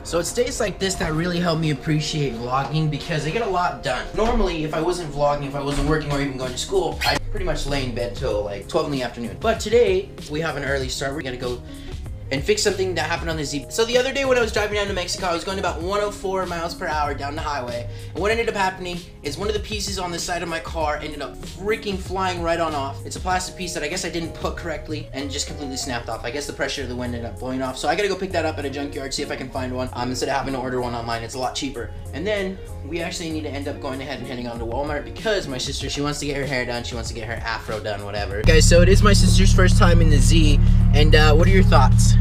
So it's days like this that really help me appreciate vlogging because I get a lot done. Normally, if I wasn't vlogging, if I wasn't working or even going to school, I'd pretty much lay in bed till like 12 in the afternoon. But today, we have an early start. We're gonna go and fix something that happened on the Z. So the other day when I was driving down to Mexico, I was going about 104 miles per hour down the highway. And what ended up happening is one of the pieces on the side of my car ended up freaking flying right on off. It's a plastic piece that I guess I didn't put correctly and just completely snapped off. I guess the pressure of the wind ended up blowing off. So I gotta go pick that up at a junkyard, see if I can find one. Instead of having to order one online, it's a lot cheaper. And then we actually need to end up going ahead and heading on to Walmart because my sister, she wants to get her hair done, she wants to get her afro done, whatever. Guys, so it is my sister's first time in the Z, and what are your thoughts?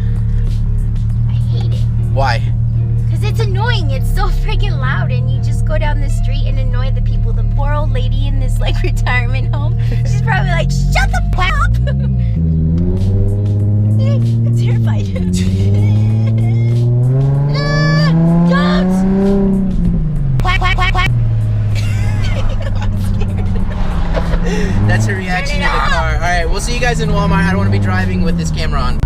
Why? Because it's annoying. It's so freaking loud, and you just go down the street and annoy the people. The poor old lady in this like retirement home, she's probably like, shut the fuck up. I'm terrified. Don't! Quack, quack, quack, quack. I'm scared. That's her reaction to the car. Alright, we'll see you guys in Walmart. I don't want to be driving with this camera on.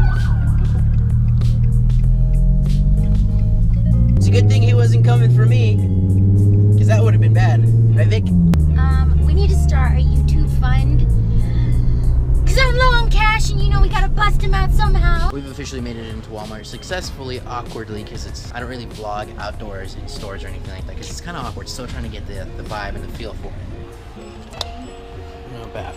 Good thing he wasn't coming for me, because that would have been bad, right, Vic? We need to start a YouTube fund, because I'm low on cash, and you know we gotta bust him out somehow. We've officially made it into Walmart successfully, awkwardly, because I don't really vlog outdoors in stores or anything like that, because it's kind of awkward. Still trying to get the vibe and the feel for it. Not bad.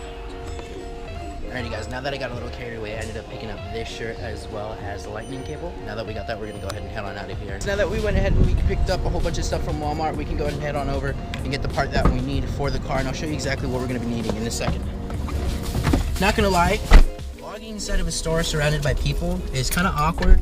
Alrighty guys, now that I got a little carried away, I ended up picking up this shirt as well as the lightning cable. Now that we got that, we're gonna go ahead and head on out of here. So now that we went ahead and we picked up a whole bunch of stuff from Walmart, we can go ahead and head on over and get the part that we need for the car, and I'll show you exactly what we're gonna be needing in a second. Not gonna lie, vlogging inside of a store surrounded by people is kind of awkward,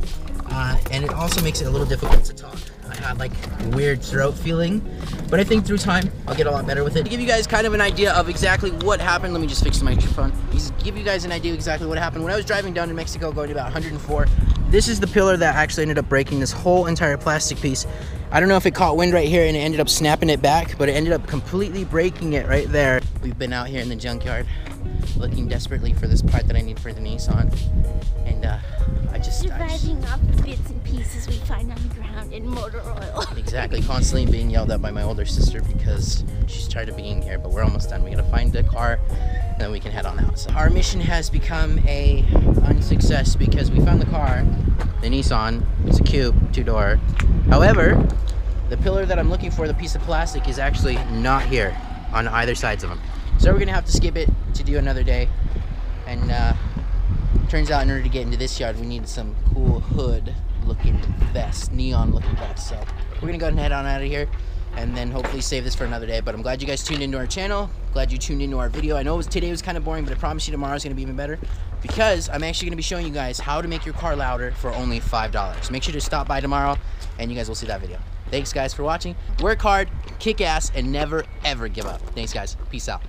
and it also makes it a little difficult to talk. I have like a weird throat feeling, but I think through time I'll get a lot better with it. To give you guys kind of an idea of exactly what happened, let me just fix the microphone. Just give you guys an idea of exactly what happened. When I was driving down to Mexico going to about 104, this is the pillar that actually ended up breaking this whole entire plastic piece. I don't know if it caught wind right here and it ended up snapping it back, but it ended up completely breaking it right there. We've been out here in the junkyard looking desperately for this part that I need for the Nissan, and surviving off the bits and pieces we find on the ground in motor oil. Exactly, constantly being yelled at by my older sister because she's tired of being here, but we're almost done. We gotta find a car and then we can head on out. So our mission has become a unsuccess because we found the car, the Nissan. It's a coupe, 2-door. However, the pillar that I'm looking for, the piece of plastic, is actually not here on either sides of them. So we're gonna have to skip it to do another day. And turns out in order to get into this yard, we need some cool hood looking vest, neon looking vest. So we're gonna go ahead and head on out of here and then hopefully save this for another day. But I'm glad you guys tuned into our channel. Glad you tuned into our video. I know today was kind of boring, but I promise you tomorrow is gonna be even better because I'm actually gonna be showing you guys how to make your car louder for only $5. Make sure to stop by tomorrow and you guys will see that video. Thanks guys for watching. Work hard, kick ass, and never ever give up. Thanks guys, peace out.